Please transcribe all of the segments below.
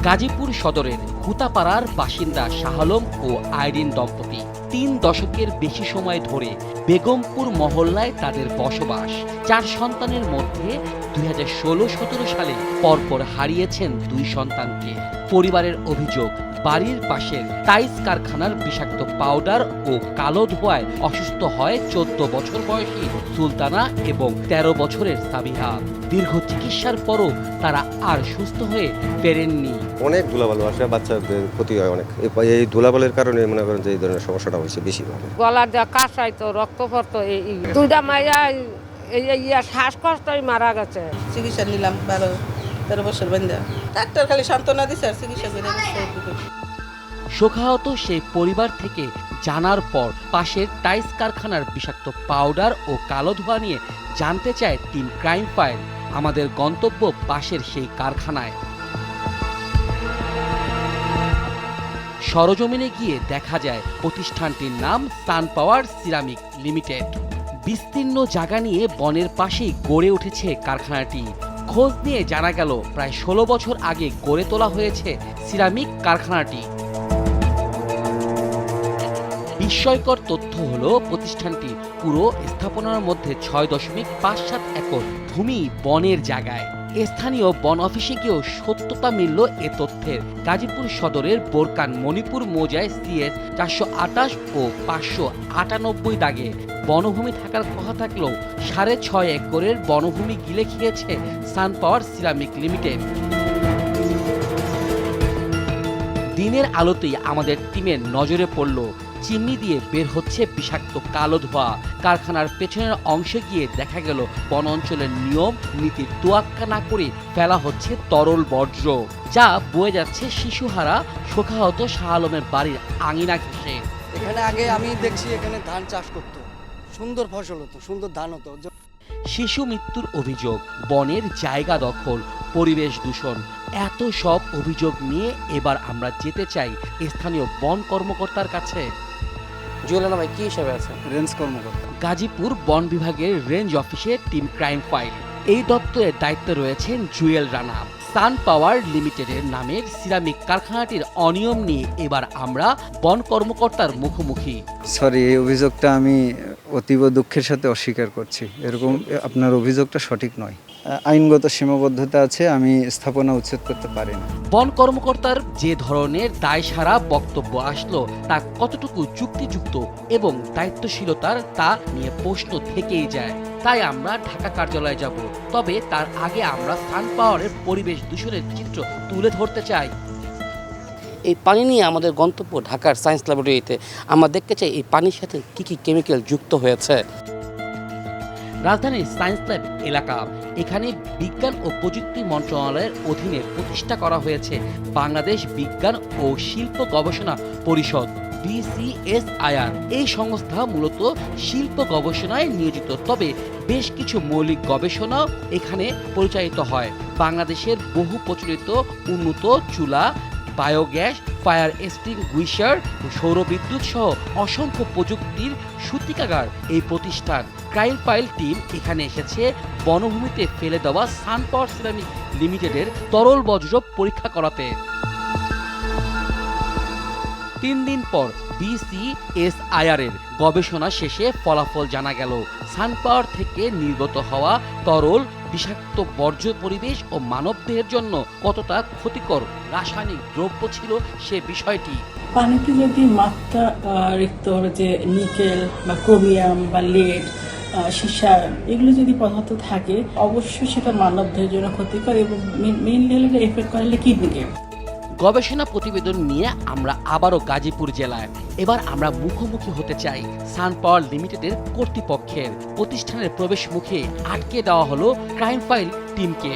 গাজীপুর সদরের হুতাপাড়ার বাসিন্দা শাহ আলম ও আইরিন দম্পতি ৩ দশকের বেশি সময় ধরে বেগমপুর মহল্লায় তাদের বসবাস। ৪ সন্তানের মধ্যে 2016-17 সালে পরপর হারিয়েছেন 2 সন্তানকে। পরিবারের অভিযোগ, বাড়ির পাশের টাইস কারখানার বিষাক্ত পাউডার ও কালো ধোঁয়ায় অসুস্থ হয় 14 বছর বয়সী সুলতানা এবং 13 বছরের সাবিহা। দীর্ঘ চিকিৎসার পরও তারা আর সুস্থ হয়ে ফেরেননি। অনেক ধুলাবালু আসে, বাচ্চাদের ক্ষতি হয় অনেক। এই ধুলাবালের কারণে মনে করেন যে এই ধরনের সমস্যাটা হয়েছে বেশিভাবে। গলার যা কাশাইতো, রক্ত পড়তো, এই দুইটা মাইয়া শ্বাসকষ্টই মারা গেছে। চিকিৎসা নিলাম 12-13 বছর বান্ধা। ডাক্তার খালি সান্ত্বনা দিছে আর চিকিৎসা করে দিচ্ছে। শোকাহত সেই পরিবার থেকে জানার পর পাশের টাইস কারখানার বিষাক্ত পাউডার ও কালো ধোঁয়া নিয়ে জানতে চায় টিম ক্রাইম ফাইল। আমাদের গন্তব্য পাশের সেই কারখানায়। সরজমিনে গিয়ে দেখা যায় প্রতিষ্ঠানটির নাম সানপাওয়ার সিরামিক লিমিটেড। বিস্তীর্ণ জায়গা নিয়ে বনের পাশেই গড়ে উঠেছে কারখানাটি। খোঁজ নিয়ে জানা গেল প্রায় 16 বছর আগে গড়ে তোলা হয়েছে সিরামিক কারখানাটি। বিস্ময়কর তথ্য হলো প্রতিষ্ঠানটি পুরো স্থাপনার মধ্যে 6.57 একর ভূমি বনের জায়গায়। স্থানীয় বন অফিসে গিয়েও সত্যতা মিলল এ তথ্যের। গাজীপুর সদরের বোরকান মণিপুর মৌজায় CS 428 ও 598 দাগে বনভূমি থাকার কথা থাকলেও 6.5 একরের বনভূমি গিলে খেয়েছে সানপাওয়ার সিরামিক লিমিটেড। দিনের আলোতেই আমাদের টিমের নজরে পড়ল চিমনি দিয়ে বের হচ্ছে বিষাক্ত কালো ধোঁয়া। কারখানার পেছনের অংশে গিয়ে দেখা গেল বন অঞ্চলের নিয়ম নীতির তোয়াক্কা না করে ফেলা হচ্ছে তরল বর্জ্য, যা বয়ে যাচ্ছে শিশুহারা শোকাহত শাহ আলমের বাড়ির আঙিনা ঘেঁষে। এখানে আগে আমি দেখছি এখানে ধান চাষ করতো, সুন্দর ফসল হতো, সুন্দর ধান হতো। শিশু মৃত্যুর অভিযোগ, বনের জায়গা দখল, পরিবেশ দূষণ, এত সব অভিযোগ নিয়ে এবার আমরা যেতে চাই স্থানীয় বন কর্মকর্তার কাছে। জুয়েলানা ভাই কি হিসাবে আছে? রেঞ্জ কর্মকর্তা। গাজীপুর বন বিভাগের রেঞ্জ অফিসে টিম ক্রাইম ফাইল। এই দপ্তরের দায়িত্বে রয়েছেন জুয়েল রানা। সান পাওয়ার লিমিটেডের নামের সিরামিক কারখানাটির অনিয়ম নিয়ে এবার আমরা বন কর্মকর্তার মুখোমুখি। সরি, এই অভিযোগটা আমি অতীব দুঃখের সাথে অস্বীকার করছি। এরকম আপনার অভিযোগটা সঠিক নয়। আইনগত সীমাবদ্ধতা আছে, আমি স্থাপনা উচ্ছেদ করতে পারি না। বন কর্মকর্তার যে ধরনের দায়সারা বক্তব্য আসলো তা কতটুকু যুক্তিযুক্ত এবং দায়িত্বশীলতার তা নিয়ে প্রশ্ন থেকেই যায়। তাই আমরা ঢাকা কার্যালয়ে যাব, তবে তার আগে আমরা সান পাওয়ারের পরিবেশ দূষণের চিত্র তুলে ধরতে চাই। এই পানি নিয়ে আমাদের গন্তব্য ঢাকার সায়েন্স ল্যাবরেটরিতে। আমরা দেখতে চাই এই পানির সাথে কি কি কেমিক্যাল যুক্ত হয়েছে। রাজধানীর সায়েন্স ল্যাব এলাকা, এখানে বিজ্ঞান ও প্রযুক্তি মন্ত্রণালয়ের অধীনে প্রতিষ্ঠা করা হয়েছে বাংলাদেশ বিজ্ঞান ও শিল্প গবেষণা পরিষদ BCSIR। এই সংস্থা মূলত শিল্প গবেষণায় নিয়োজিত, তবে বেশ কিছু মৌলিক গবেষণা এখানে পরিচালিত হয়। বাংলাদেশের বহু প্রচলিত উন্নত চুলা, বায়োগ্যাস, ফায়ার এক্সটিংগুইশার, সৌরবিদ্যুৎ সহ অসংখ্য প্রযুক্তির সূতিকাগার এই প্রতিষ্ঠান। ক্রাইম ফাইল টিম এখানে এসেছে বনভূমিতে ফেলে দেওয়া সান পাওয়ার সিরামিক লিমিটেডের তরল বর্জ্য পরীক্ষা করাতে। 3 দিন পর BCSIR এর গবেষণা শেষে ফলাফল জানা গেল সান পাওয়ার থেকে নির্গত হওয়া তরল বিষাক্ত বর্জ্য পরিবেশ ও মানবদেহের জন্য কতটা ক্ষতিকর রাসায়নিক দ্রব্য ছিল সে বিষয়টি। পানিতে যদি মাত্রা রিক্ত যে নিকেল বা ক্রোমিয়াম বা লেড, সীসা, এগুলো যদি পদার্থ থাকে অবশ্যই সেটা মানবদেহের জন্য ক্ষতিকর এবং মেইনলি হলে এফেক্ট করলে কিডনিকে। গবেষণা প্রতিবেদন নিয়ে আমরা আবারও গাজীপুর জেলায়। এবার আমরা মুখোমুখি হতে চাই সান পাওয়ার লিমিটেডের কর্তৃপক্ষের। প্রতিষ্ঠানের প্রবেশ মুখে আটকে দেওয়া হলো ক্রাইম ফাইল টিমকে।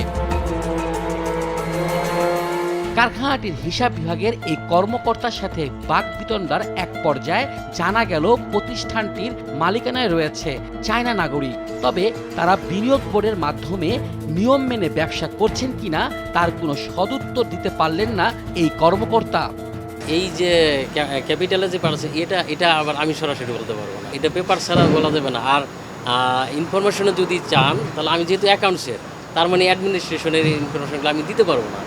কারখানাটির হিসাব বিভাগের এই কর্মকর্তার সাথে বাকবিতণ্ডার এক পর্যায়ে জানা গেল প্রতিষ্ঠানটির মালিকানায় রয়েছে চায়না নাগরিক, তবে তারা বিনিয়োগ বোর্ডের মাধ্যমে নিয়ম মেনে ব্যবসা করছেন কিনা তার কোনো সদুত্তর দিতে পারলেন না এই কর্মকর্তা। এই যে ক্যাপিটালে যে পারছে এটা আবার আমি সরাসরি বলতে পারবো না, এটা পেপার ছাড়া বলা যাবে না। আর ইনফরমেশনে যদি চান তাহলে আমি যেহেতু অ্যাকাউন্টসের, তার মানে অ্যাডমিনিস্ট্রেশনের ইনফরমেশনগুলো আমি দিতে পারবো না।